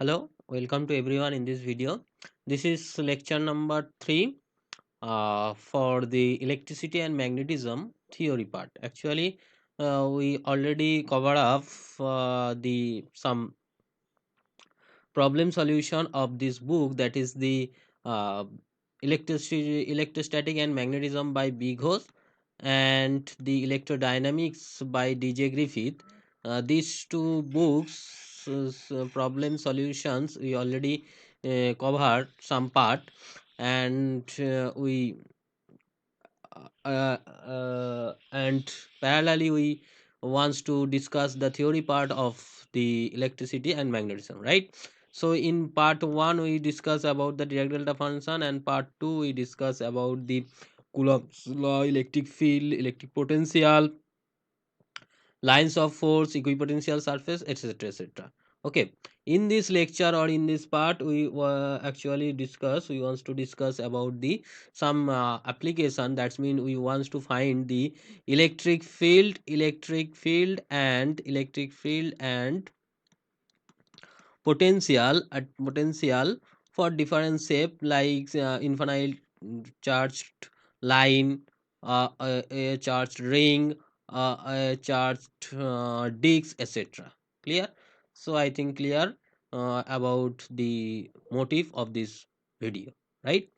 Hello, welcome to everyone in this video. This is lecture number 3 for the electricity and magnetism theory part. Actually, we already covered up the some problem solution of this book, that is the uh, electrostatic and magnetism by Bigos and the electrodynamics by DJ Griffith. These two books problem solutions we already covered some part, and and parallelly we wants to discuss the theory part of the electricity and magnetism, right? So in part 1 we discuss about the direct delta function, and part 2 we discuss about the Coulomb's law, electric field, electric potential, lines of force, equipotential surface, etc, etc. Okay, in this lecture or in this part we actually discuss we wants to discuss about the some application. That's mean we wants to find the electric field and potential for different shape like infinite charged line, a charged ring, a charged disc, etc. Clear? So I think clear about the motive of this video, right?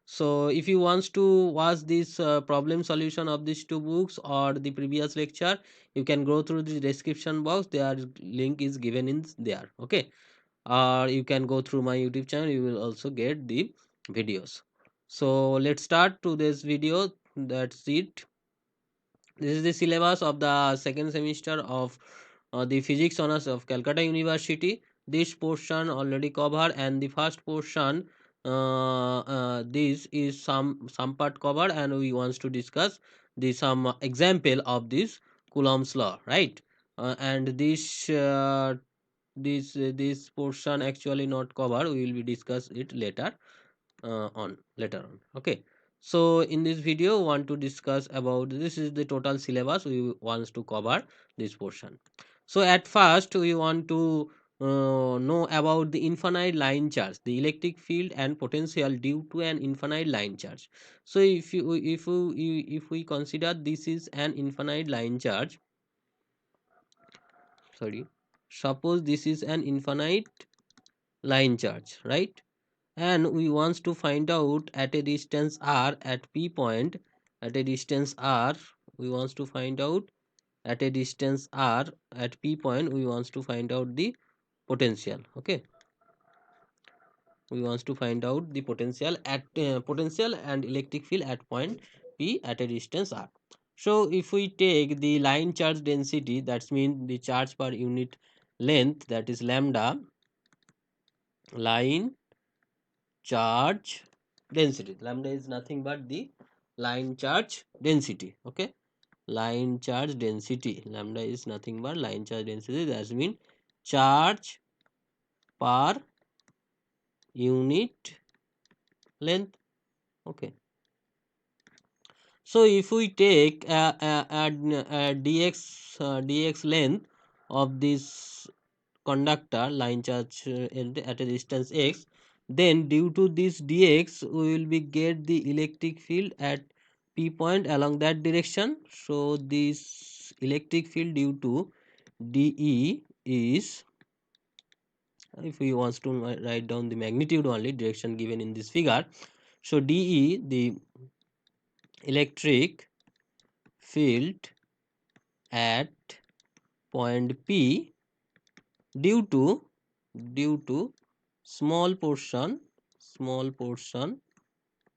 So if you wants to watch this problem solution of these two books or the previous lecture, you can go through the description box. Their link is given in there. Okay, or you can go through my YouTube channel, you will also get the videos. So let's start to this video. That's it. This is the syllabus of the second semester of the physics honors of Calcutta University. This portion already covered, and the first portion this is some part covered, and we wants to discuss the some example of this Coulomb's law, right? And this portion actually not covered, we will be discuss it later on. Okay, so in this video want to discuss about, this is the total syllabus we wants to cover this portion. So at first we want to know about the infinite line charge, the electric field and potential due to an infinite line charge. So if we consider this is an infinite line charge, sorry, suppose this is an infinite line charge, right? And we wants to find out at a distance r at p point, at a distance r we wants to find out at a distance r at p point, we wants to find out the potential. Okay, we wants to find out the potential at potential and electric field at point p at a distance r. So if we take the line charge density, that's mean the charge per unit length, that is lambda, line charge density, lambda is nothing but the line charge density. Okay, line charge density, lambda is nothing but line charge density, that means charge per unit length. Okay, so if we take dx length of this conductor line charge at a distance x, then due to this dx we will be get the electric field at p point along that direction. So this electric field due to de is, if we wants to write down the magnitude only, direction given in this figure, so de, the electric field at point p due to due to small portion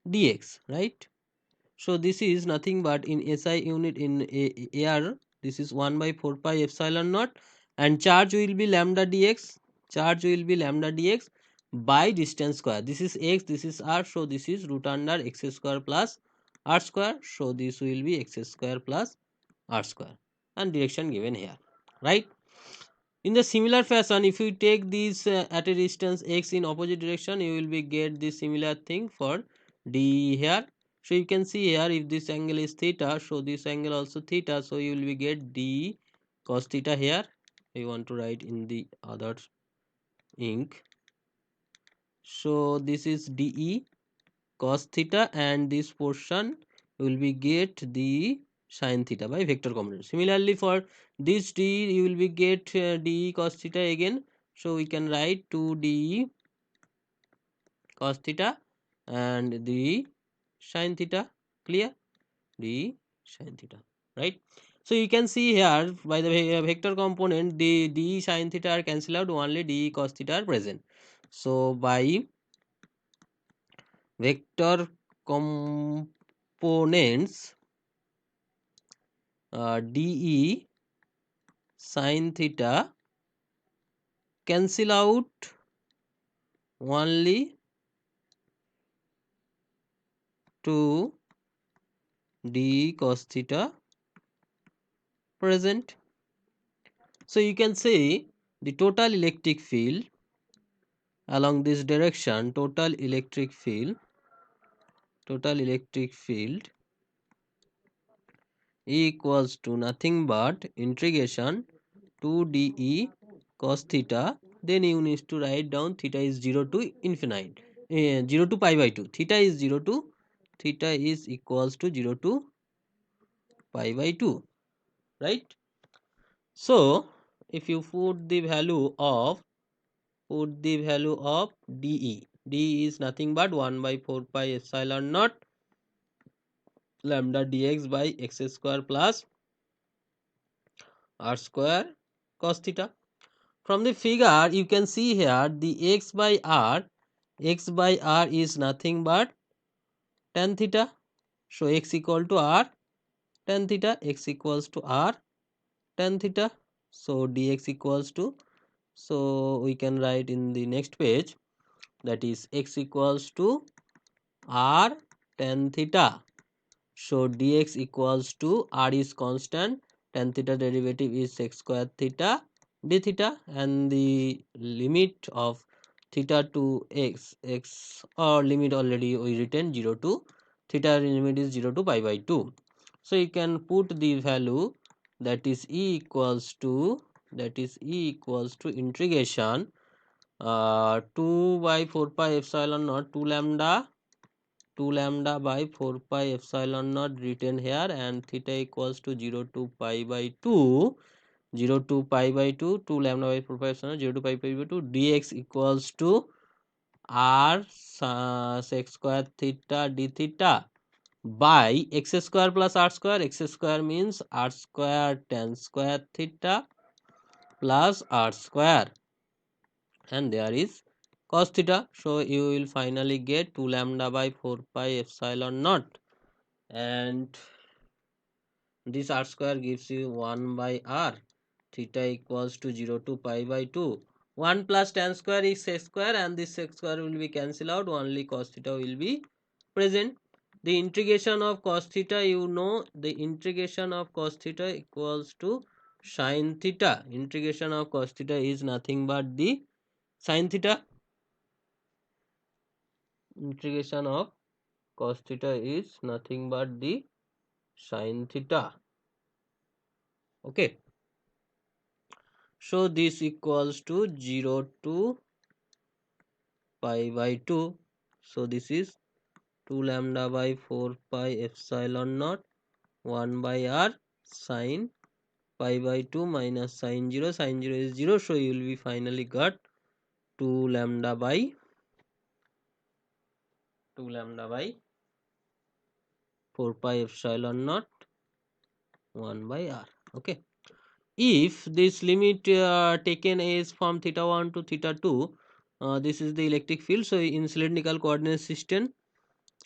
dx, right? So this is nothing but in SI unit in air, this is 1 by 4 pi epsilon naught, and charge will be lambda dx, charge will be lambda dx by distance square. This is x, this is r, so this is root under x square plus r square, so this will be x square plus r square, and direction given here, right? In the similar fashion, if you take this at a distance x in opposite direction, you will be get this similar thing for d here. So you can see here, if this angle is theta, so this angle also theta, so you will be get d cos theta here. You want to write in the other ink, So this is dE cos theta, and this portion will be get the sin theta by vector component. Similarly for this d you will be get dE cos theta again. So we can write 2 dE cos theta and the sin theta. Clear? The sin theta, right? So you can see here by the vector component the d sin theta are cancelled out, only d cos theta are present. So by vector components, de sin theta cancel out only to d cos theta present. So you can say the along this direction, total electric field equals to nothing but integration 2 dE cos theta. Then you need to write down theta is 0 to infinite, 0 to pi by 2. Theta is equals to 0 to pi by 2, right? So if you put the value of dE, d is nothing but 1 by 4 pi epsilon naught lambda dx by x square plus r square cos theta. From the figure you can see here the x by r is nothing but tan theta. So x equal to r tan theta, x equals to r tan theta. So dx equals to, so we can write in the next page, that is x equals to r tan theta. So dx equals to r is constant, tan theta derivative is sec square theta d theta, and the limit of theta to x or limit already we written 0 to theta limit is 0 to pi by 2. So you can put the value, that is E equals to integration 2 by 4 pi epsilon naught 2 lambda by 4 pi epsilon naught written here, and theta equals to 0 to pi by 2, 0 to pi by 2, 2 lambda by 4 pi epsilon 0 to pi by 2, dx equals to r sec square theta d theta by x square plus r square. X square means r square tan square theta plus r square, and there is cos theta. So you will finally get 2 lambda by 4 pi epsilon naught, and this r square gives you 1 by r. Theta equals to 0 to pi by 2. 1 plus tan square is sec square, and this sec square will be cancelled out, only cos theta will be present. The integration of cos theta, you know, the integration of cos theta equals to sin theta. Integration of cos theta is nothing but the sin theta. Integration of cos theta is nothing but the sin theta. Okay. So this equals to 0 to pi by 2. So this is 2 lambda by 4 pi epsilon naught 1 by r sine pi by 2 minus sine 0. Sine 0 is 0. So you will be finally got 2 lambda by 4 pi epsilon naught 1 by r. Okay. If this limit taken is from theta 1 to theta 2, this is the electric field. So in cylindrical coordinate system,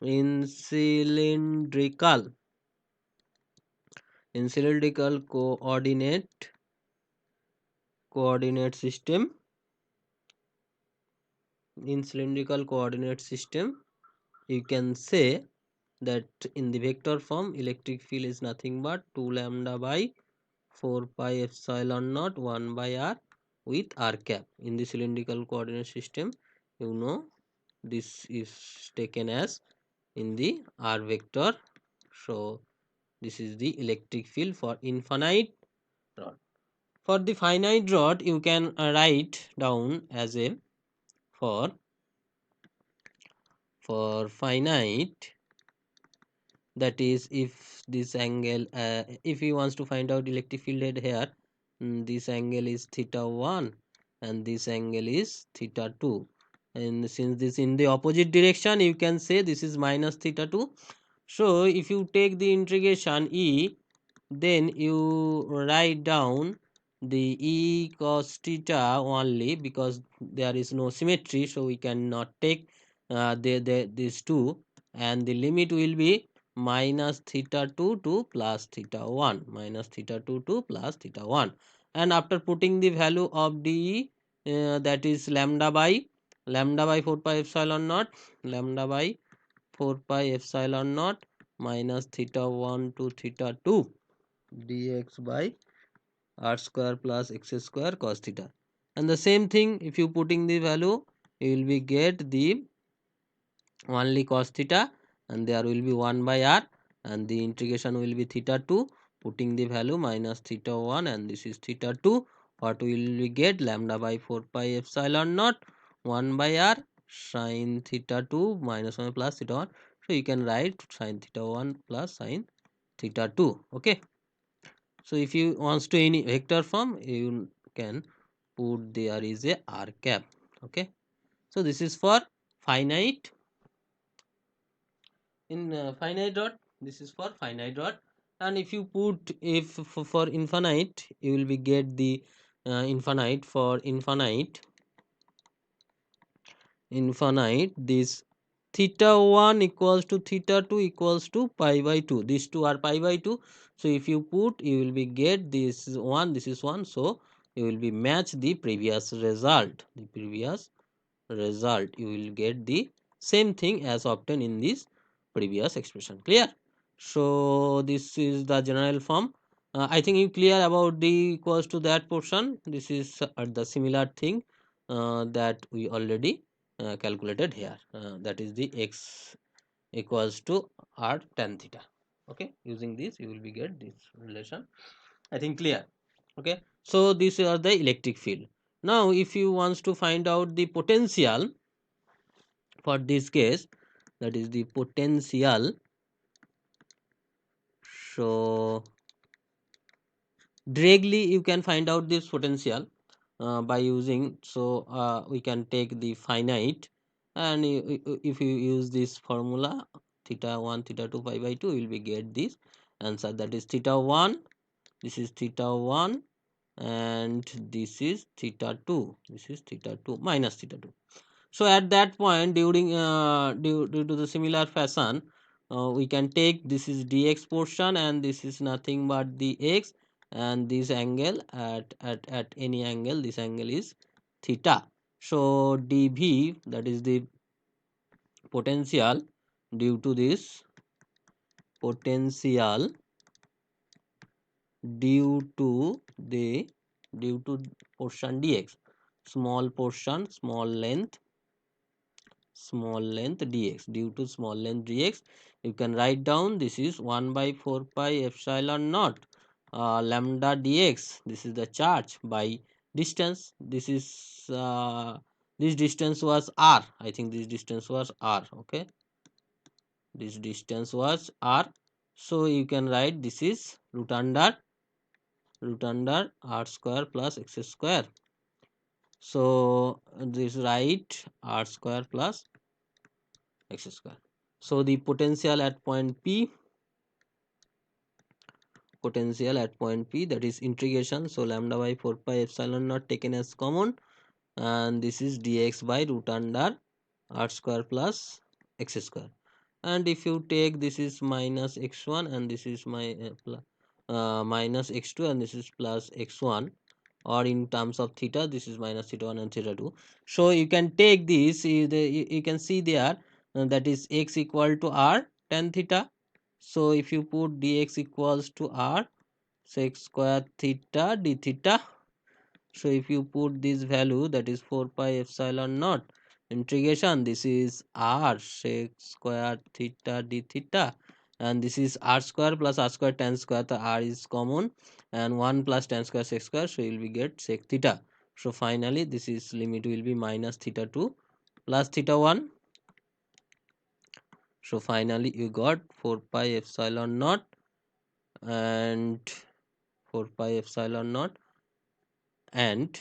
in cylindrical coordinate system, you can say that in the vector form electric field is nothing but 2 lambda by 4 pi epsilon naught 1 by r with r cap. In the cylindrical coordinate system, you know, this is taken as in the r vector. So this is the electric field for infinite rod. For the finite rod, you can write down as a, for for finite, that is if this angle if he wants to find out electric field head here, this angle is theta 1 and this angle is theta 2, and since this in the opposite direction you can say this is minus theta 2. So if you take the integration e, then you write down the e cos theta only, because there is no symmetry, so we cannot take these two, and the limit will be minus theta 2 to plus theta 1, minus theta 2 to plus theta 1. And after putting the value of de, that is lambda by 4 pi epsilon naught, lambda by 4 pi epsilon naught minus theta 1 to theta 2 dx by r square plus x square cos theta. And the same thing, if you putting the value, you will be get the only cos theta, and there will be 1 by r, and the integration will be theta 2, putting the value minus theta 1 and this is theta 2. What will we get? Lambda by 4 pi epsilon naught 1 by r sin theta 2 minus 1 plus theta 1. So you can write sin theta 1 plus sin theta 2. Okay. So if you wants to any vector form, you can put there is a r cap. Okay. So this is for finite. In finite rod, this is for finite rod. And if you put, if for infinite, you will be get the infinite. For infinite, this theta 1 equals to theta 2 equals to pi by 2, these two are pi by 2. So if you put, you will be get this is 1, this is 1, so you will be match the previous result, you will get the same thing as obtained in this previous expression. Clear? So this is the general form. I think you clear about the equals to that portion. This is the similar thing that we already calculated here, that is the x equals to r tan theta. Okay, using this you will be get this relation. I think clear. Okay, so these are the electric field. Now if you wants to find out the potential for this case, that is the potential. So directly you can find out this potential by using, so we can take the finite, and if you use this formula theta 1 theta 2 pi by 2, you will be get this answer, that is theta 1, this is theta 1, and this is theta 2, this is theta 2 minus theta 2. So at that point, during due to the similar fashion, we can take this is dx portion and this is nothing but the x, and this angle at any angle, this angle is theta. So dv, that is the potential due to this potential due to the due to portion dx, small portion small length dx, due to small length dx, you can write down this is 1 by 4 pi epsilon naught lambda dx, this is the charge, by distance, this is this distance was r, I think this distance was r. Okay, this distance was r, so you can write this is root under r square plus x square. So this right r square plus x square. So the potential at point P, that is integration. So lambda by 4 pi epsilon naught taken as common, and this is dx by root under r square plus x square. And if you take, this is minus x1 and this is my minus x2 and this is plus x1, or in terms of theta, this is minus theta 1 and theta 2. So you can take this, you can see there, that is x equal to r tan theta. So if you put dx equals to r sec square theta d theta, so if you put this value, that is 4 pi epsilon naught integration, this is r sec square theta d theta, and this is r square plus r square tan square, the r is common, and 1 plus tan square sec square, so you will be get sec theta. So finally this is limit will be minus theta 2 plus theta 1, So finally you got 4 pi epsilon naught and 4 pi epsilon naught and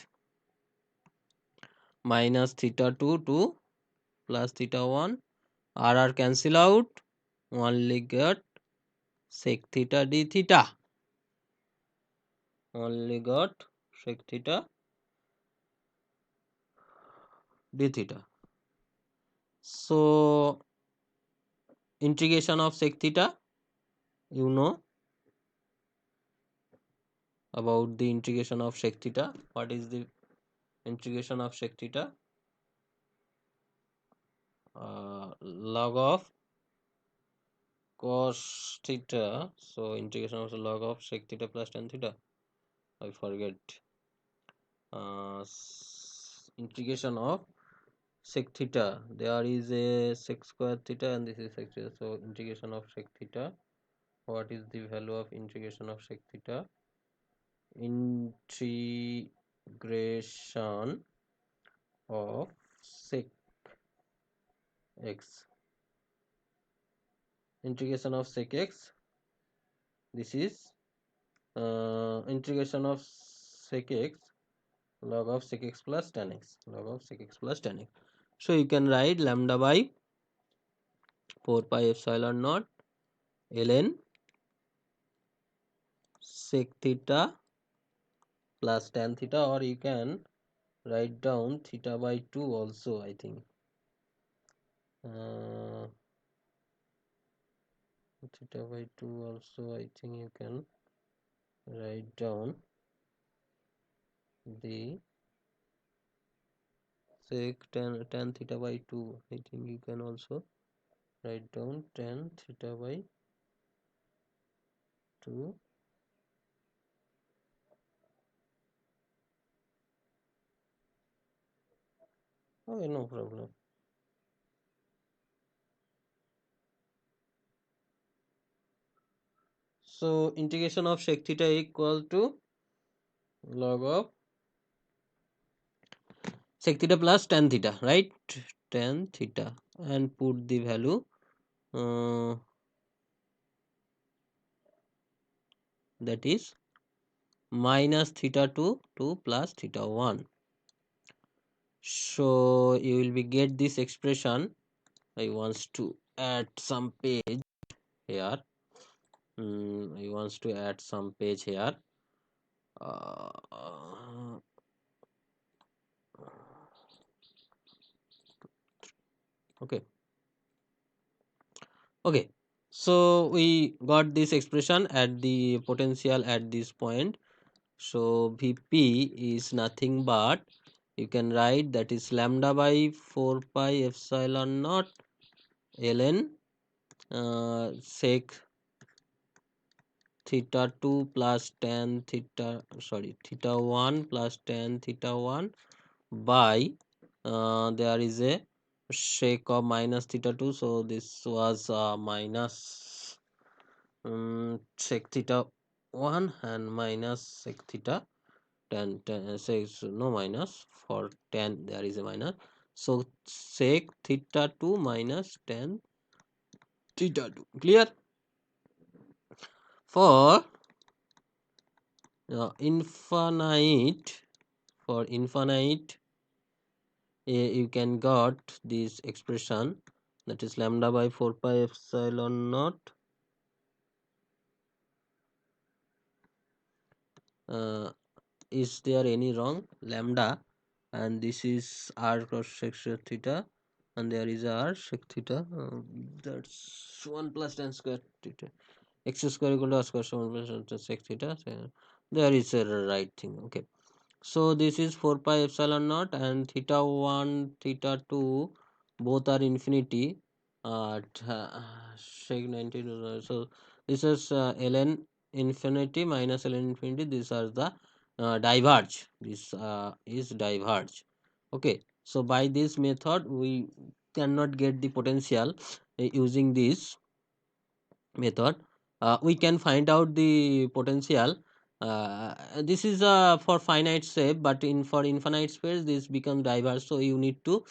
minus theta 2 to plus theta 1. R cancel out, only got sec theta d theta, only got sec theta d theta. So integration of sec theta, you know about the integration of sec theta. What is the integration of sec theta? Log of cos theta. So integration of the log of sec theta plus tan theta. I forget. Integration of sec theta. There is a sec square theta and this is sec theta. So integration of sec theta. What is the value of integration of sec theta? Integration of sec x. Integration of sec x. This is integration of sec x log of sec x plus tan x, log of sec x plus tan x. So you can write lambda by 4 pi epsilon naught ln sec theta plus tan theta, or you can write down theta by 2 also, I think. Theta by 2 also, I think you can write down the sec tan theta by 2. I think you can also write down tan theta by 2. Okay, no problem. So integration of sec theta equal to log of sec theta plus tan theta, right? Tan theta, and put the value that is minus theta 2 to plus theta 1. So you will be get this expression. I wants to add some page here. I wants to add some page here. Uh, okay. Okay. So we got this expression at the potential at this point. So Vp is nothing but, you can write, that is lambda by 4 pi epsilon naught ln sec theta 2 plus tan theta, sorry, theta 1 plus tan theta 1 by there is a sec of minus theta 2, so this was minus sec theta 1 and minus sec theta tan, sec, no minus, for tan there is a minus, so sec theta 2 minus tan theta 2. Clear? For infinite, for infinite, you can got this expression, that is lambda by 4 pi epsilon naught is there any wrong? Lambda, and this is r cross section theta, and there is r sec theta, that's 1 plus tan square theta, x square equal to r square, so 1 plus tan sec theta, so there is a right thing. Okay, so this is 4 pi epsilon naught and theta 1 theta 2 both are infinity at sec 90. So this is ln infinity minus ln infinity, these are the diverge, this is diverge. Okay, so by this method we cannot get the potential. Using this method we can find out the potential This is for finite shape, but in for infinite space this becomes diverse, so you need to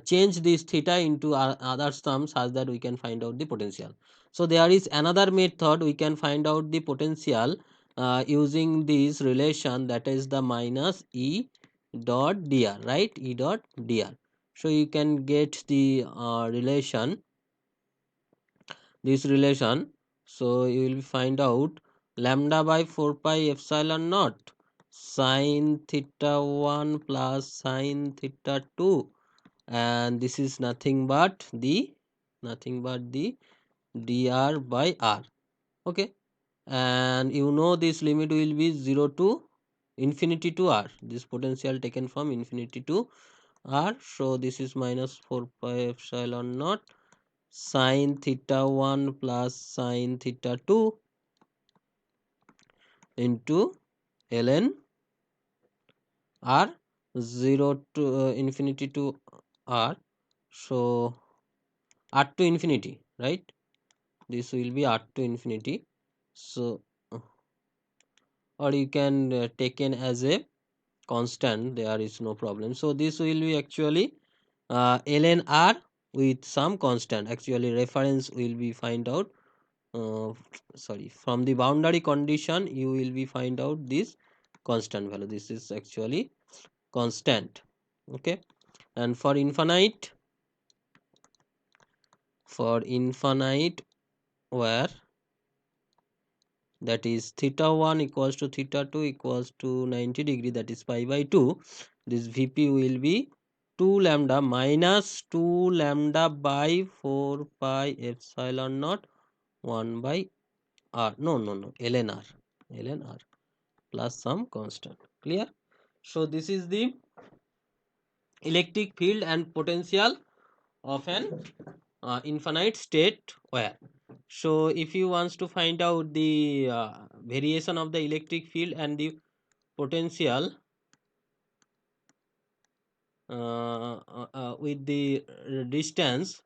change this theta into other terms such that we can find out the potential. So there is another method we can find out the potential using this relation, that is the minus E dot dr, right? E dot dr. So you can get the relation, this relation. So you will find out lambda by 4 pi epsilon naught sine theta 1 plus sine theta 2, and this is nothing but the dr by r. Okay, and you know this limit will be 0 to infinity to r, this potential taken from infinity to r. So this is minus 4 pi epsilon naught sine theta 1 plus sine theta 2 into ln r, 0 to infinity to r. So r to infinity, right? This will be r to infinity. So or you can taken as a constant, there is no problem. So this will be actually ln r with some constant, actually reference will be find out, uh, sorry, from the boundary condition you will be find out this constant value, this is actually constant. Okay, and for infinite where, that is theta 1 equals to theta 2 equals to 90 degree, that is pi by 2, this vp will be 2 lambda minus 2 lambda by 4 pi epsilon naught 1 by r, no ln r, ln r plus some constant. Clear? So this is the electric field and potential of an infinite state wire. So if you wants to find out the variation of the electric field and the potential with the distance,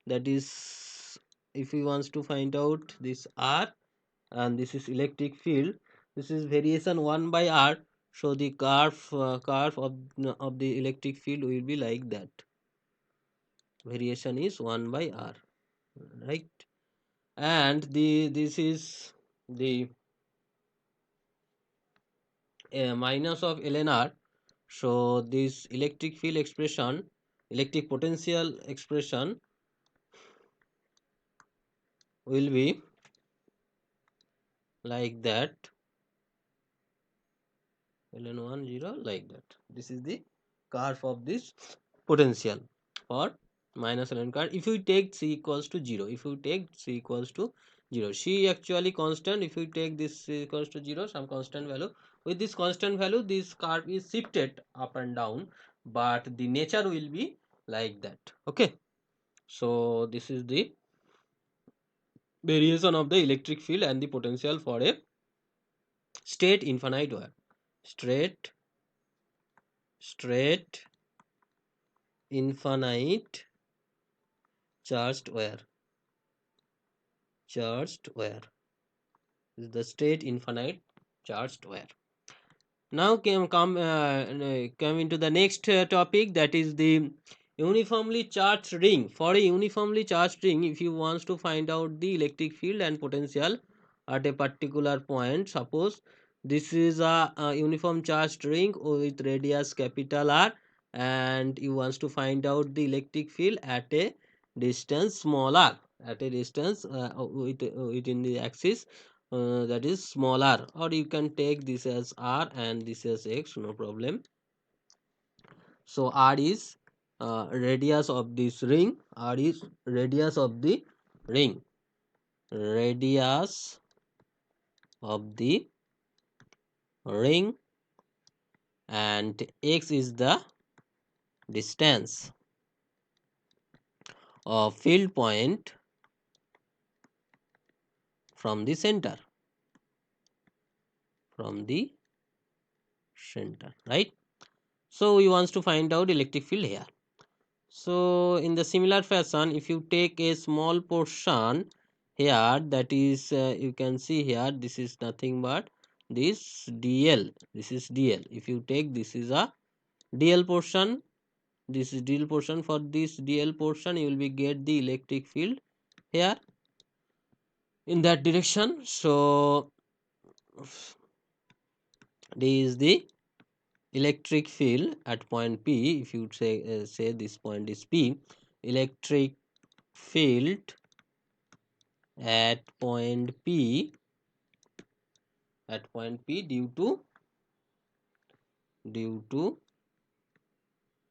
that is, if you wants to find out this r and this is electric field, this is variation 1 by r. So the curve of the electric field will be like that, variation is 1 by r, right? And the this is the minus of ln r. So this electric field expression, electric potential expression will be like that, ln 10 like that. This is the curve of this potential for minus ln curve. If you take c equals to 0, if you take c equals to 0, c actually constant, if you take this c equals to 0, some constant value, with this constant value this curve is shifted up and down, but the nature will be like that. Okay, so this is the variation of the electric field and the potential for a straight infinite wire, straight straight infinite charged wire, charged wire is the straight infinite charged wire. Now come into the next topic, that is the uniformly charged ring. For a uniformly charged ring, if you want to find out the electric field and potential at a particular point, suppose this is a uniform charged ring with radius capital R, and you want to find out the electric field at a distance small r, at a distance within the axis that is smaller, or you can take this as r and this as x, no problem. So r is radius of this ring, r is radius of the ring, radius of the ring, and x is the distance of field point from the center, from the center, right? So we want to find out electric field here. So in the similar fashion, if you take a small portion here, that is you can see here, this is nothing but this dl, this is dl. If you take, this is a dl portion, this is dl portion. For this dl portion you will be get the electric field here in that direction. So this is the electric field at point P. If you say this point is P, electric field at point P, at point P due to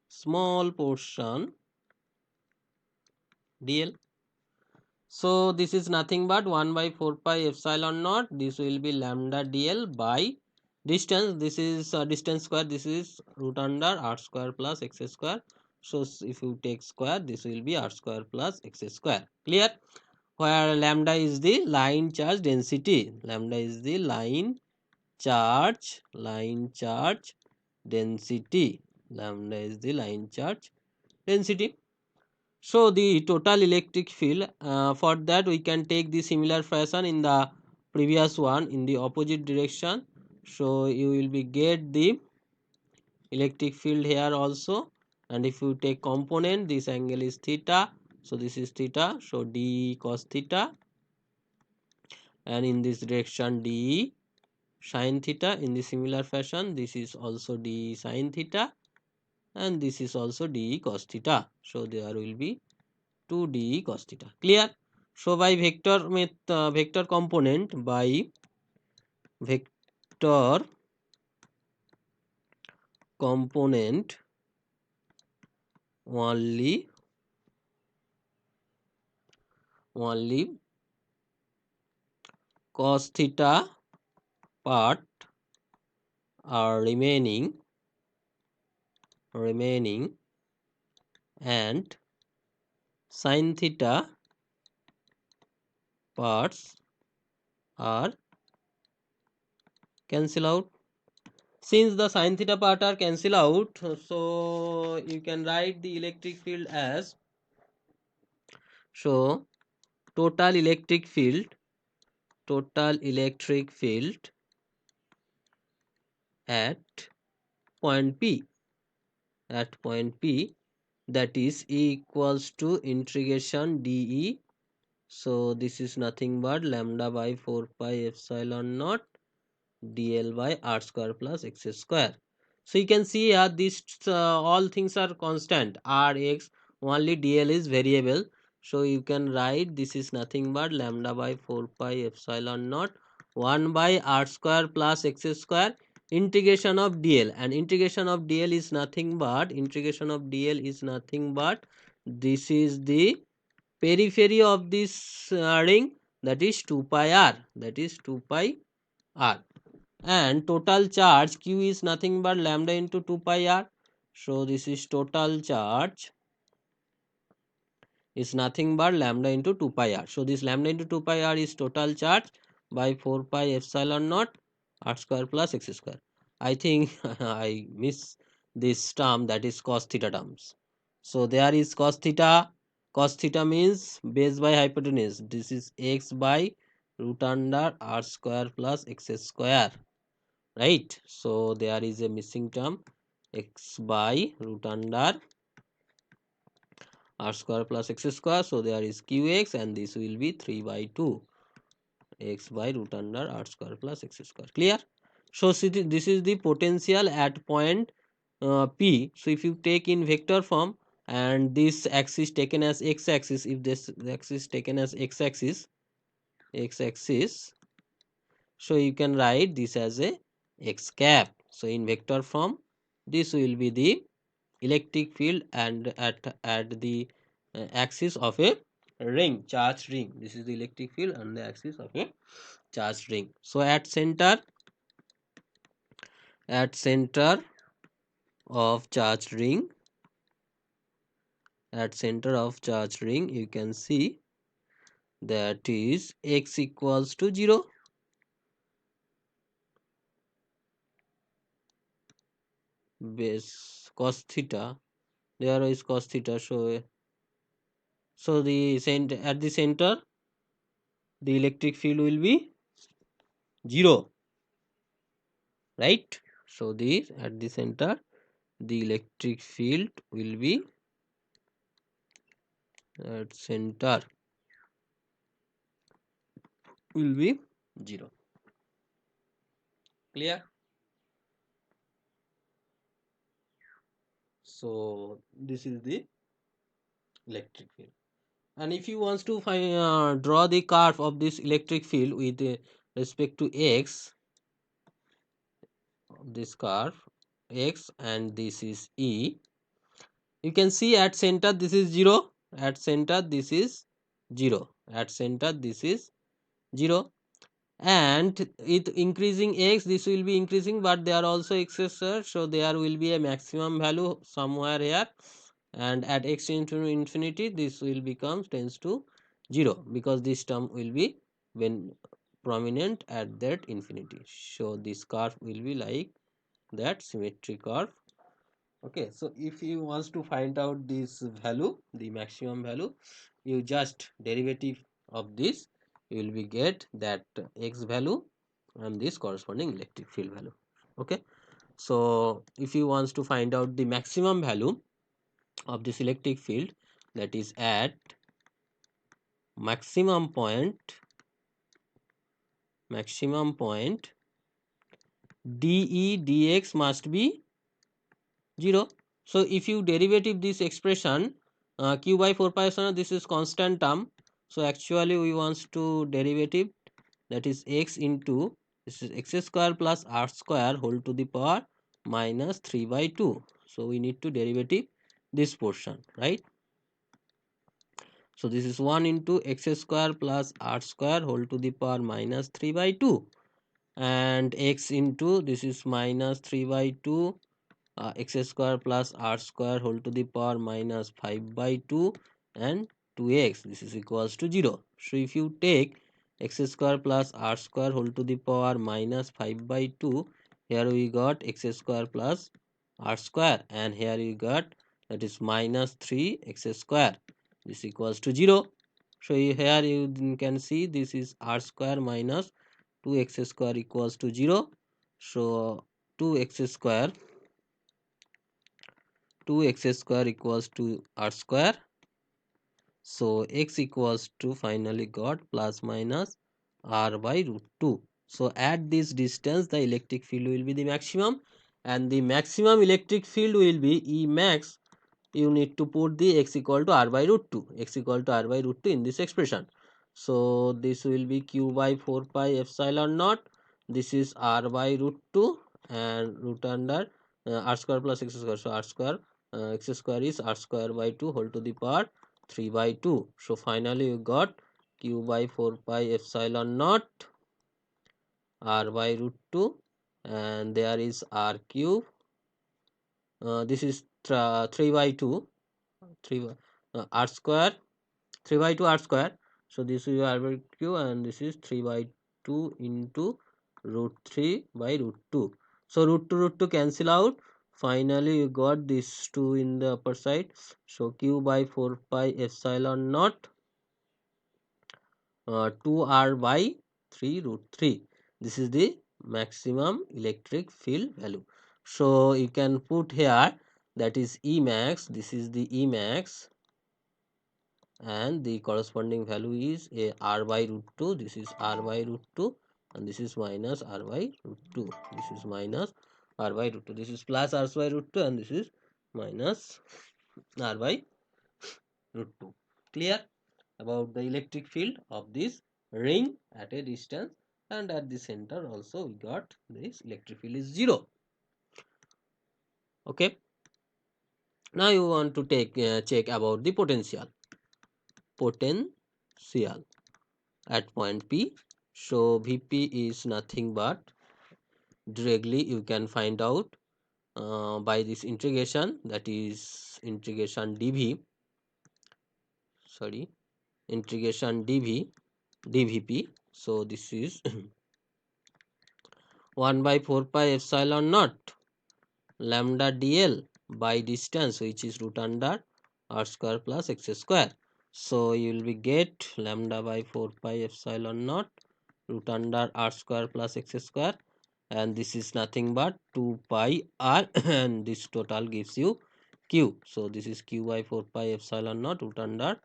small portion dl. So this is nothing but 1 by 4 pi epsilon naught. This will be lambda dl by distance. This is distance square. This is root under r square plus x square. So if you take square, this will be r square plus x square. Clear? Where lambda is the line charge density. Lambda is the line charge density. Lambda is the line charge density. So the total electric field, for that we can take the similar fashion in the previous one in the opposite direction. So you will be get the electric field here also, and if you take component, this angle is theta, so this is theta, so d cos theta, and in this direction d sin theta. In the similar fashion, this is also d sin theta, and this is also d cos theta. So there will be 2d cos theta. Clear? So by vector component, by vector component only cos theta part are remaining and sin theta parts are cancel out. Since the sin theta part are cancel out, so you can write the electric field as, so total electric field at point P, that is E equals to integration dE. So this is nothing but lambda by 4 pi epsilon naught dl by r square plus x square. So you can see here these all things are constant, r, x, only dl is variable. So you can write this is nothing but lambda by 4 pi epsilon naught 1 by r square plus x square integration of dl, and integration of dl is nothing but this is the periphery of this ring, that is 2 pi r, and total charge q is nothing but lambda into 2 pi r. So this is total charge is nothing but lambda into 2 pi r. So this lambda into 2 pi r is total charge by 4 pi epsilon naught r square plus x square. I think I miss this term, that is cos theta terms. So there is cos theta. Cos theta means base by hypotenuse. This is x by root under r square plus x square, right? So there is a missing term, x by root under r square plus x square. So there is qx, and this will be 3 by 2 x by root under r square plus x square. Clear? So see this is the potential at point P. So if you take in vector form, and this axis taken as x axis, if this axis taken as x axis, so you can write this as a x cap. So in vector form, this will be the electric field, and at the axis of a ring, charged ring. This is the electric field on the axis of a charged ring. So at center of charged ring, you can see that is x equals to 0, base cos theta, there is cos theta. So the center, at the center, the electric field will be 0. right? So this at the center the electric field will be at center will be 0. Clear? So this is the electric field. And if you want to find draw the curve of this electric field with respect to x, this curve x, and this is E, you can see at center this is 0, at center this is 0, at center this is 0, and with increasing x this will be increasing, but they are also excessor, so there will be a maximum value somewhere here, and at x into infinity this will become tends to 0, because this term will be when prominent at that infinity. So this curve will be like that symmetric curve. Okay, so if you wants to find out this value, the maximum value, you just derivative of this, you will be get that x value and this corresponding electric field value. Okay, so if you wants to find out the maximum value of this electric field, that is at maximum point dE dx must be 0. So if you derivative this expression q by 4 pi epsilon, this is constant term. So actually we wants to derivative, that is x into this is x square plus r square whole to the power minus 3 by 2. So we need to derivative this portion, right? So this is 1 into x square plus r square whole to the power minus 3 by 2, and x into this is minus 3 by 2 x square plus r square whole to the power minus 5 by 2 and 2x, this is equals to 0. So if you take x square plus r square whole to the power minus 5 by 2, here we got x square plus r square, and here we got that is minus 3 x square, this equals to 0. So here you can see this is r square minus 2x square equals to 0. So 2x square 2x square equals to r square. So x equals to finally got plus minus r by root 2. So at this distance the electric field will be the maximum, and the maximum electric field will be E max. You need to put the x equal to r by root 2, x equal to r by root 2 in this expression. So this will be q by 4 pi epsilon naught, this is r by root 2 and root under r square plus x square, so r square x square is r square by 2 whole to the power 3 by 2. So finally you got q by 4 pi epsilon naught r by root 2, and there is r cube, this is 3 by 2, 3 r square, 3 by 2 r square. So this is r by q, and this is 3 by 2 into root 3 by root 2. So root 2 cancel out. Finally you got this 2 in the upper side. So q by 4 pi epsilon naught 2r by 3 root 3. This is the maximum electric field value. So you can put here, that is E max, this is the E max, and the corresponding value is a r by root 2, this is r by root 2, and this is minus r by root 2, this is minus r by root 2, this is plus r by root 2, and this is minus r by root 2. Clear about the electric field of this ring at a distance, and at the center also we got this electric field is 0. Okay, now you want to take check about the potential at point P. So Vp is nothing but directly you can find out by this integration, that is integration dv, sorry, integration dvp. So this is 1 by 4 pi epsilon naught lambda dl by distance, which is root under r square plus x square. So you will be get lambda by 4 pi epsilon naught root under r square plus x square, and this is nothing but 2 pi r and this total gives you q. So this is q by 4 pi epsilon naught root under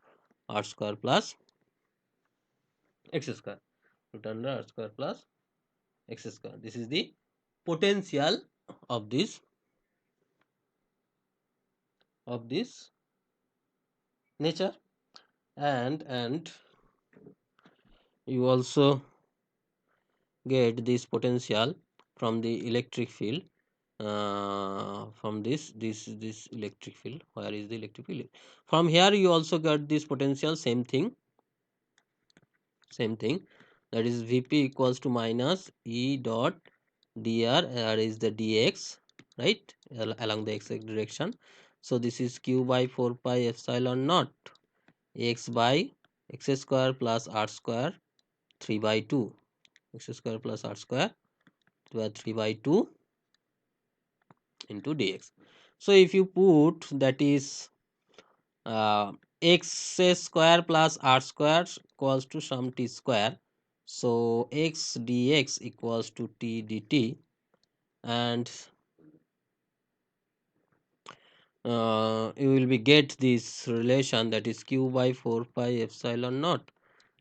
r square plus x square, root under r square plus x square. This is the potential of this nature. And you also get this potential from the electric field, from this electric field. Where is the electric field? From here you also get this potential, same thing, that is Vp equals to minus E dot dr, here is the dx, right, along the x direction. So this is q by 4 pi epsilon naught x by x square plus r square 3 by 2, x square plus r square 3 by 2 into dx. So if you put, that is x square plus r square equals to some t square, so x dx equals to t dt, and you will be get this relation, that is q by 4 pi epsilon naught,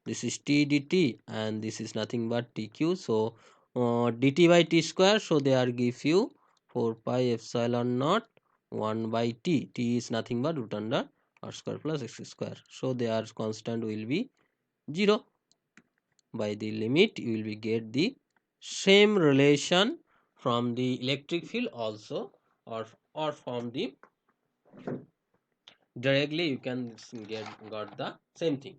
this is t dt and this is nothing but tq. So dt by t square, so they are give you 4 pi epsilon naught 1 by t is nothing but root under r square plus x square, so their constant will be 0. By the limit you will be get the same relation from the electric field also, or from the directly you can got the same thing,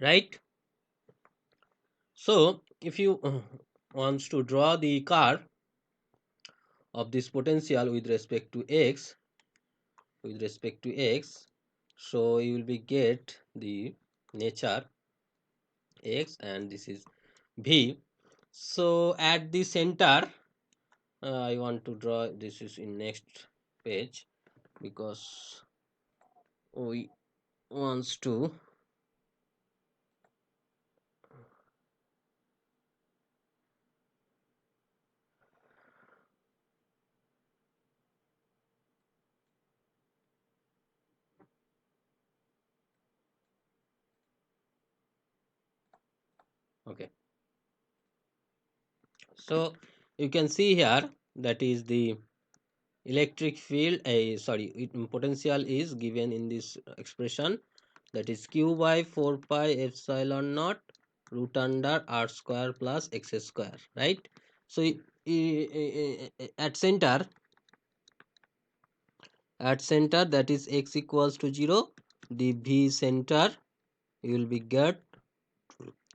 right? So if you wants to draw the curve of this potential with respect to x, so you will be get the nature x and this is v. So at the center, I want to draw, this is in next page, because we wants to, okay, so you can see here, that is the electric field, sorry, potential is given in this expression, that is q by 4 pi epsilon naught root under r square plus x square, right? So at center that is x equals to 0, the v center you will be get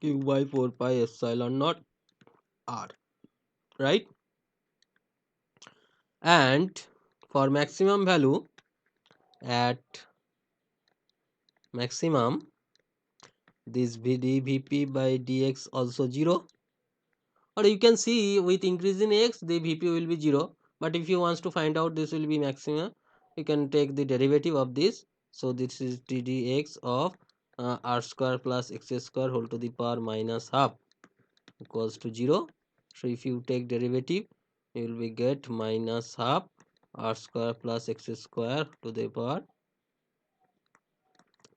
q by 4 pi epsilon naught r, right? And for maximum value, at maximum, this vp by dx also 0, or you can see with increase in x the vp will be 0, but if you wants to find out this will be maximum, you can take the derivative of this. So this is ddx of r square plus x square whole to the power minus half equals to 0. So if you take derivative, you will be get minus half r square plus x square to the power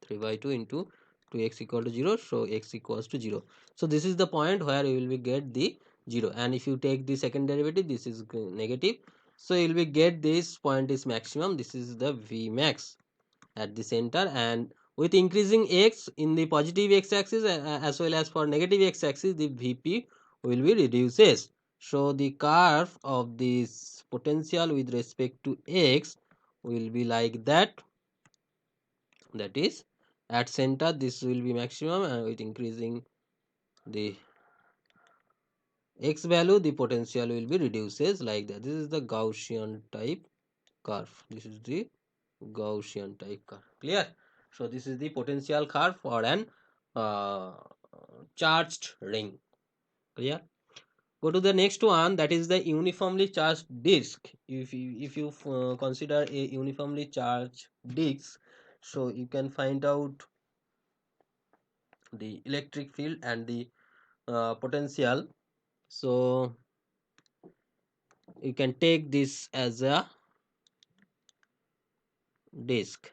3 by 2 into 2x equal to 0, so x equals to 0. So this is the point where you will be get the 0, and if you take the second derivative, this is negative, so you will be get this point is maximum, this is the v max at the center. And with increasing x in the positive x axis as well as for negative x axis, the vp will be reduces. So the curve of this potential with respect to x will be like that, that is at center this will be maximum, and with increasing the x value the potential will be reduces like that. This is the Gaussian type curve, this is the Gaussian type curve, clear? So this is the potential curve for an uh, charged ring, clear? Go to the next one, that is the uniformly charged disk. If you consider a uniformly charged disk, so you can find out the electric field and the potential. So you can take this as a disk.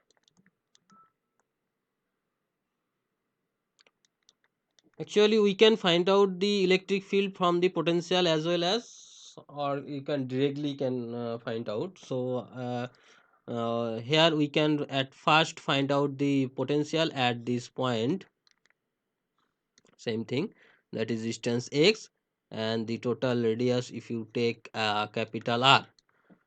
Actually, we can find out the electric field from the potential as well as, or you can directly can find out. So here we can at first find out the potential at this point. Same thing, that is distance x and the total radius if you take capital R.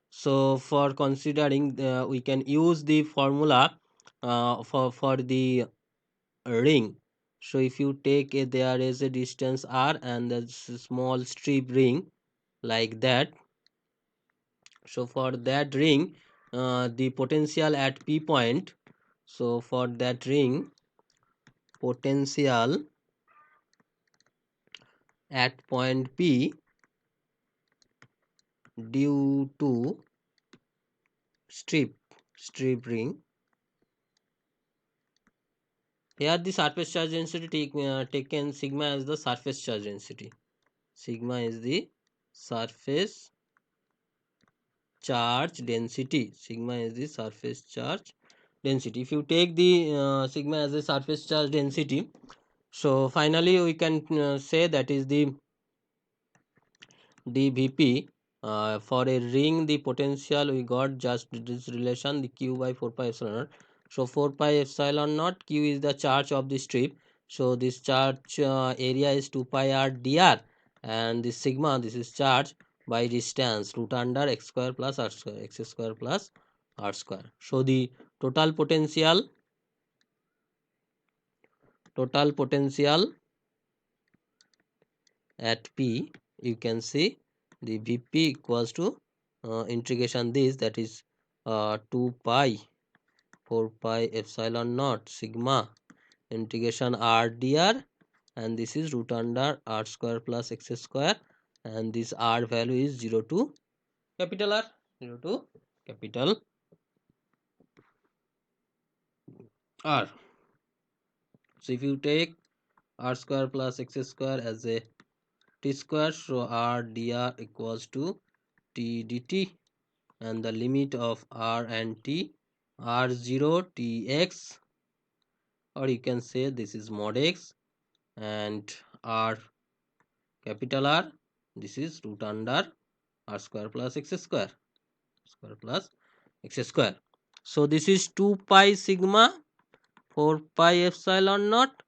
So for considering, we can use the formula for the ring. So if you take a, there is a distance r and a small strip ring like that. So for that ring, the potential at p point, so for that ring, potential at point p due to strip ring. Here the surface charge density taken sigma as the surface charge density. Sigma is the surface charge density. Sigma is the surface charge density. If you take the sigma as a surface charge density, so finally we can say that is the dVp. For a ring, the potential we got just this relation, the q by 4 pi epsilon naught. So 4 pi epsilon naught, q is the charge of the strip. So this charge area is 2 pi r dr, and this sigma, this is charge by distance, root under x square plus r square, x square plus r square. So the total potential, total potential at P, you can see the Vp equals to integration this, that is 2 pi 4 pi epsilon naught sigma integration r dr, and this is root under r square plus x square, and this r value is 0 to capital R, 0 to capital R. So if you take r square plus x square as a t square, so r dr equals to t dt, and the limit of r and t r0 tx, or you can say this is mod x, and r capital R, this is root under r square plus x square, square plus x square. So this is 2 pi sigma 4 pi epsilon naught,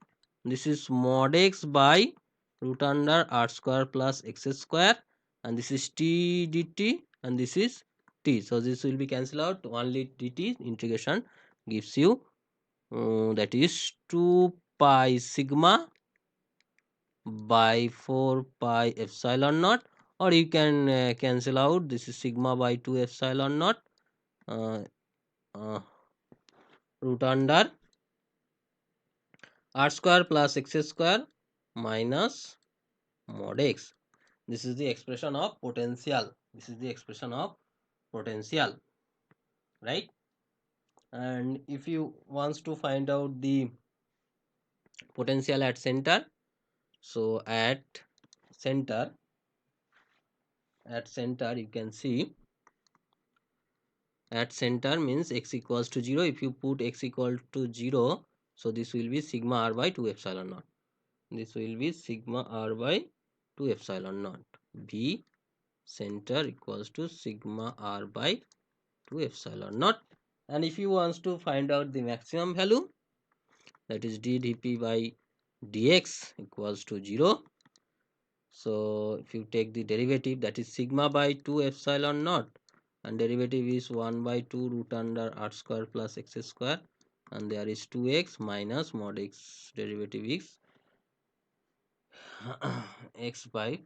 this is mod x by root under r square plus x square, and this is t dt, and this is t. So this will be cancelled out, only dt integration gives you that is 2 pi sigma by 4 pi epsilon naught, or you can cancel out, this is sigma by 2 epsilon naught, uh, uh, root under r square plus x square minus mod x. This is the expression of potential, this is the expression of potential, right? And if you wants to find out the potential at center, so center at center you can see, at center means x equals to 0. If you put x equal to 0, so this will be sigma r by 2 epsilon naught, this will be sigma r by 2 epsilon naught. V center equals to sigma r by 2 epsilon naught. And if you want to find out the maximum value, that is d dp by dx equals to 0. So if you take the derivative, that is sigma by 2 epsilon naught, and derivative is 1 by 2 root under r square plus x square, and there is 2x minus mod x, derivative is x by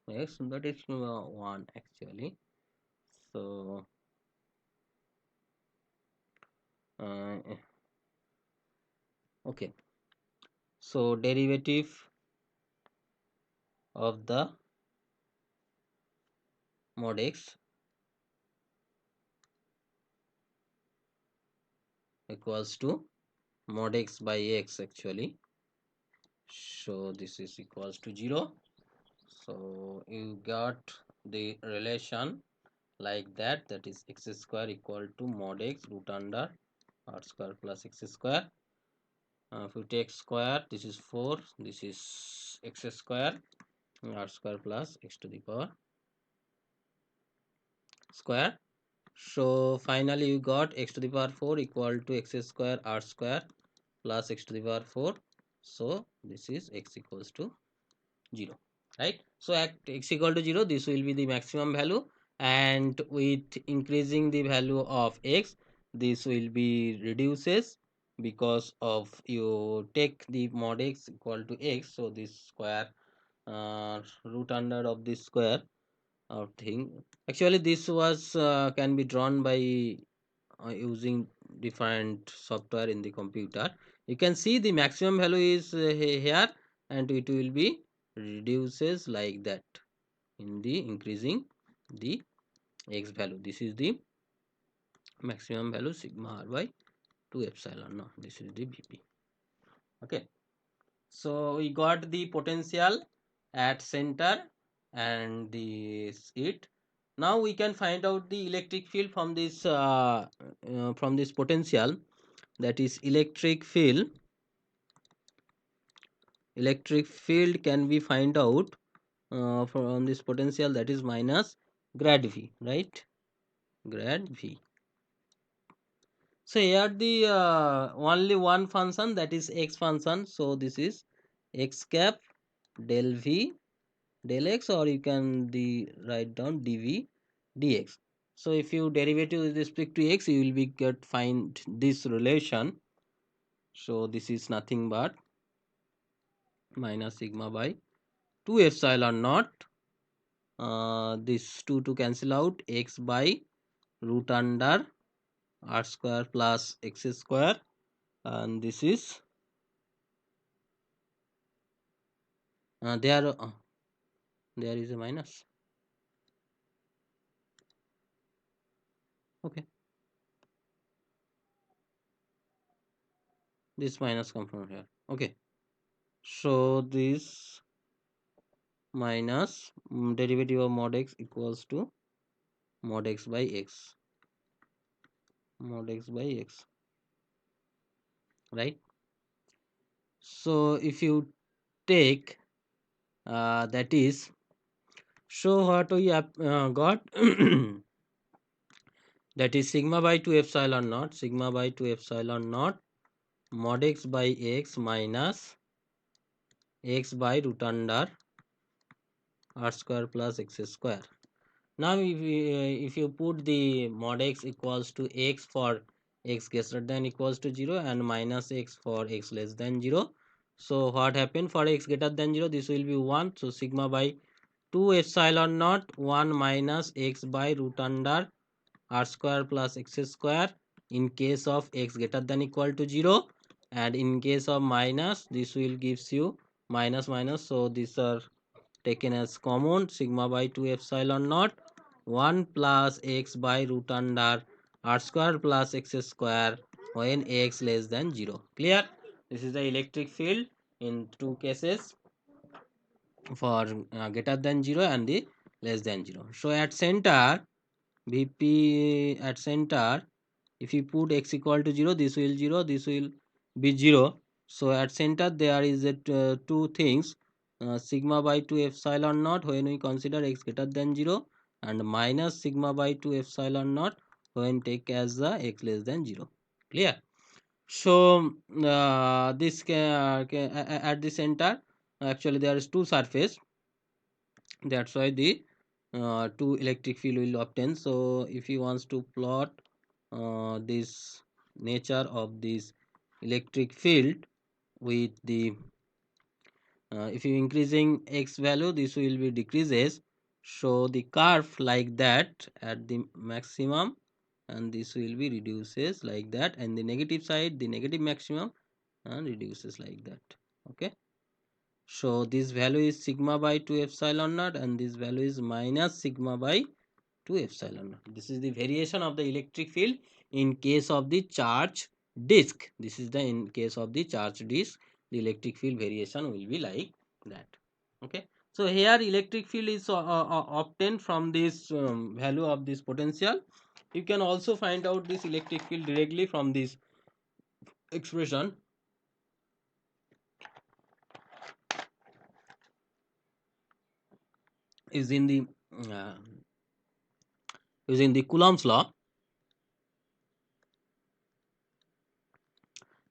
x, that is 1 actually. So uh, okay, so derivative of the mod x equals to mod x by x actually. So this is equals to 0. So you got the relation like that, that is x square equal to mod x root under r square plus x square. If you take square, this is 4, this is x square r square plus x to the power square. So finally you got x to the power 4 equal to x square r square plus x to the power 4. So this is x equals to 0, right? So at x equal to 0, this will be the maximum value, and with increasing the value of x, this will be reduces because of you take the mod x equal to x. So this square root under of this square of thing, actually this was can be drawn by using different software in the computer. You can see the maximum value is here, and it will be reduces like that in the increasing the x value. This is the maximum value sigma r by 2 epsilon naught. This is the vp. Okay, so we got the potential at center and this it. Now we can find out the electric field from this potential, that is electric field can be find out from this potential, that is minus grad v, right? Grad v. So here the only one function, that is x function. So this is x cap del v del x, or you can write down dv dx. So if you derivative with respect to x, you will be get find this relation. So this is nothing but minus sigma by 2 epsilon naught, this 2 to cancel out, x by root under r square plus x square, and this is there is a minus. Okay, this minus come from here. Okay, so this minus derivative of mod x equals to mod x by x, mod x by x, right? So if you take that is, so what we have got that is sigma by 2 epsilon naught, sigma by 2 epsilon naught mod x by x minus x by root under r square plus x square. Now if you put the mod x equals to x for x greater than equals to 0 and minus x for x less than 0, so what happened for x greater than 0, this will be 1. So sigma by 2 epsilon naught 1 minus x by root under r square plus x square in case of x greater than equal to 0, and in case of minus, this will gives you minus minus. So these are taken as common, sigma by 2 epsilon naught 1 plus x by root under r square plus x square when x less than 0. Clear? This is the electric field in two cases, for greater than 0 and the less than 0. So at center, vp at center, if you put x equal to 0, this will 0, this will be 0. So at center there is two things, sigma by 2 epsilon naught when we consider x greater than 0, and minus sigma by 2 epsilon naught when take as the x less than 0. Clear? So this at the center, actually there is two surface, that's why the two electric field will obtain. So if you wants to plot this nature of this electric field with the if you increasing x value, this will be decreases. So the curve like that at the maximum, and this will be reduces like that, and the negative side, the negative maximum, and reduces like that. Okay, so this value is sigma by 2 epsilon naught, and this value is minus sigma by 2 epsilon naught. This is the variation of the electric field in case of the charge disk. This is the in case of the charge disk. the electric field variation will be like that. Okay, so here electric field is obtained from this value of this potential. You can also find out this electric field directly from this expression is in the uh, using the Coulomb's law,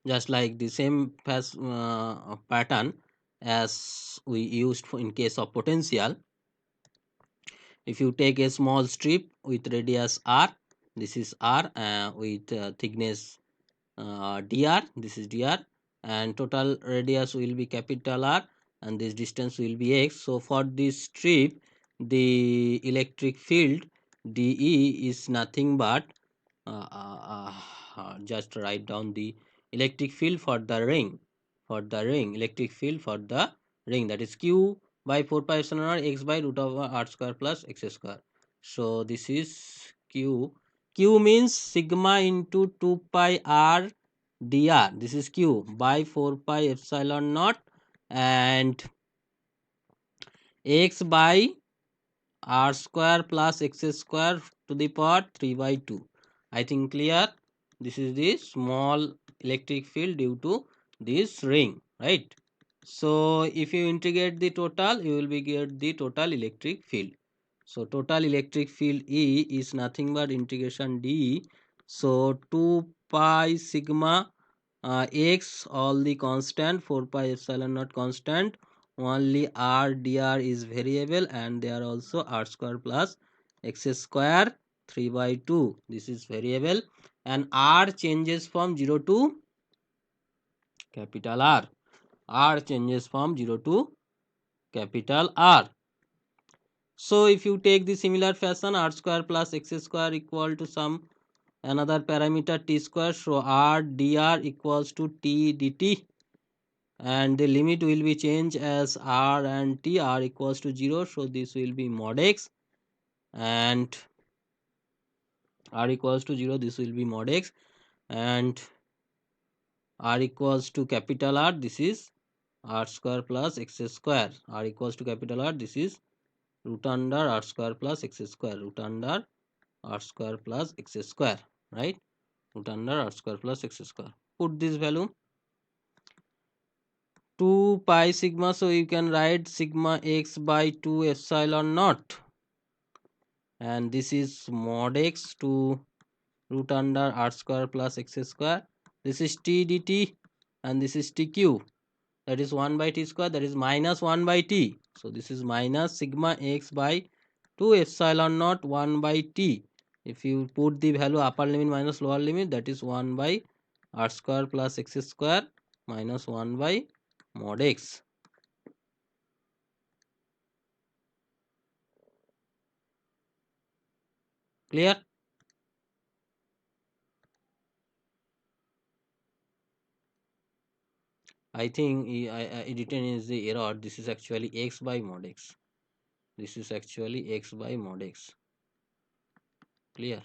just like the same pattern as we used in case of potential. If you take a small strip with radius r, this is r, with thickness dr, this is dr, and total radius will be capital R, and this distance will be x. So for this strip, the electric field dE is nothing but just write down the electric field for the ring, electric field for the ring, that is q by 4 pi epsilon r x by root of r square plus x square. So this is q. Q means sigma into 2 pi r dr, this is q by 4 pi epsilon naught, and x by r square plus x square to the power 3 by 2. I think clear. This is the small electric field due to this ring, right? So if you integrate the total, you will be get the total electric field. So total electric field E is nothing but integration d. So 2 pi sigma x, all the constant, 4 pi epsilon not constant, only r dr is variable, and they are also r square plus x square 3 by 2, this is variable, and r changes from 0 to capital R. R changes from 0 to capital R. So if you take the similar fashion, r square plus x square equal to some another parameter t square, so r dr equals to t dt, and the limit will be changed as r and t, r equals to 0, so this will be mod x, and r equals to 0, this will be mod x, and r equals to capital R, this is r square plus x square, r equals to capital R, this is root under r square plus x square, root under r square plus x square, right? Root under r square plus x square. Put this value 2 pi sigma, so you can write sigma x by 2 epsilon naught, and this is mod x to root under r square plus x square, this is t dt, and this is tq, that is 1 by t square, that is minus 1 by t, so this is minus sigma x by 2 epsilon naught 1 by t. If you put the value upper limit minus lower limit, that is 1 by r square plus x square minus 1 by mod x. Clear? I think written is the error. This is actually x by mod x. This is actually x by mod x. Clear?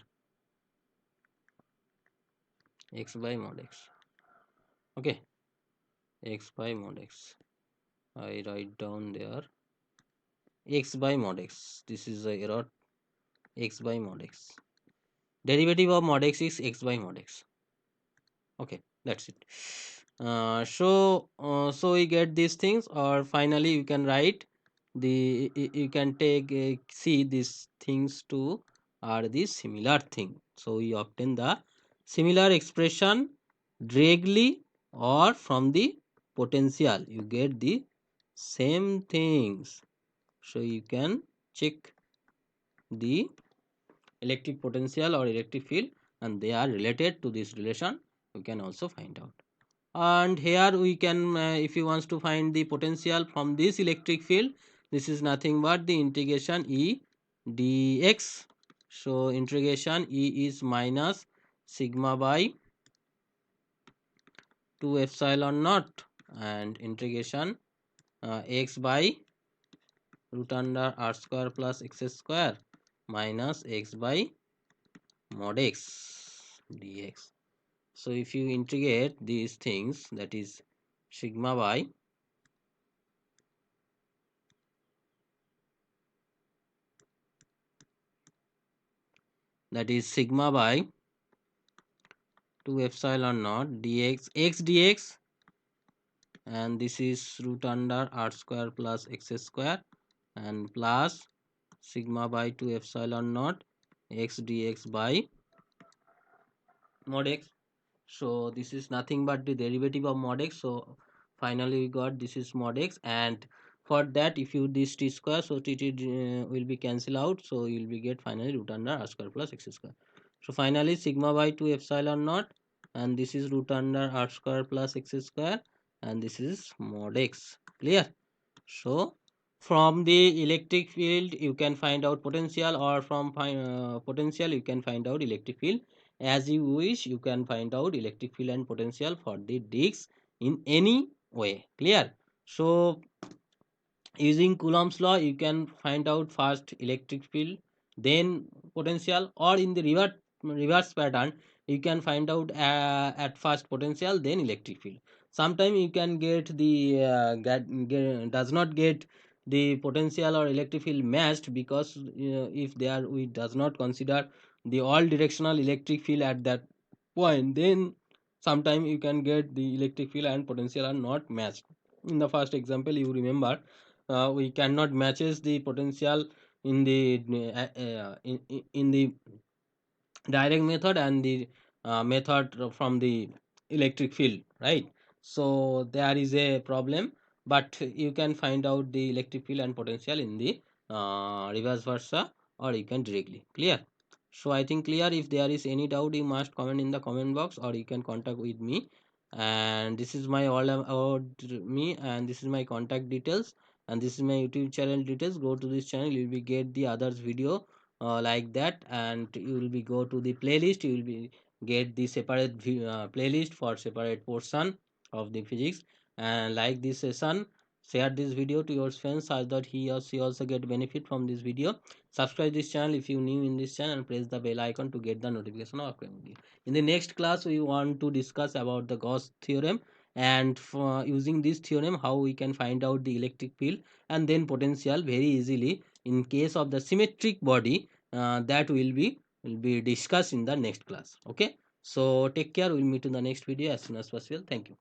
X by mod x. Okay. X by mod x. I write down there x by mod x. This is the error. X by mod x. Derivative of mod x is x by mod x. Okay, that's it. So we get these things, or finally you can write the you can take see these things to are the similar thing. So we obtain the similar expression directly or from the potential. You get the same things. So you can check the electric potential or electric field, and they are related to this relation. You can also find out. And here we can if you wants to find the potential from this electric field, this is nothing but the integration E dx. So integration E is minus sigma by 2 epsilon naught, and integration x by root under r square plus x square minus x by mod x dx. So if you integrate these things, that is sigma by, that is sigma by 2 epsilon naught dx x dx, and this is root under r square plus x square, and plus sigma by 2 epsilon naught x dx by mod x. So this is nothing but the derivative of mod x. So finally we got this is mod x, and for that if you this t square, so t will be cancel out, so you will be get finally root under r square plus x square. So finally sigma by 2 epsilon naught, and this is root under r square plus x square, and this is mod x. Clear? So from the electric field you can find out potential, or from potential you can find out electric field. As you wish, you can find out electric field and potential for the disks in any way. Clear? So using Coulomb's law you can find out first electric field, then potential, or in the reverse pattern you can find out at first potential then electric field. Sometimes you can get the does not get the potential or electric field matched, because if they are we does not consider the all directional electric field at that point, then sometimes you can get the electric field and potential are not matched. In the first example you remember, we cannot matches the potential in the in the direct method and the method from the electric field, right? So there is a problem, but you can find out the electric field and potential in the reverse versa, or you can directly. Clear? So I think clear. If there is any doubt you must comment in the comment box, or you can contact with me. And this is my all about me, and this is my contact details, and this is my YouTube channel details. Go to this channel, you will be get the others video like that, and you will be go to the playlist, you will be get the separate playlist for separate portion of the physics. And like this session, share this video to your friends so that he or she also get benefit from this video. Subscribe this channel if you new in this channel, and press the bell icon to get the notification of upcoming video. In the next class we want to discuss about the Gauss theorem, and for using this theorem how we can find out the electric field and then potential very easily in case of the symmetric body. That will be discussed in the next class. Okay, so take care, we'll meet in the next video as soon as possible. Thank you.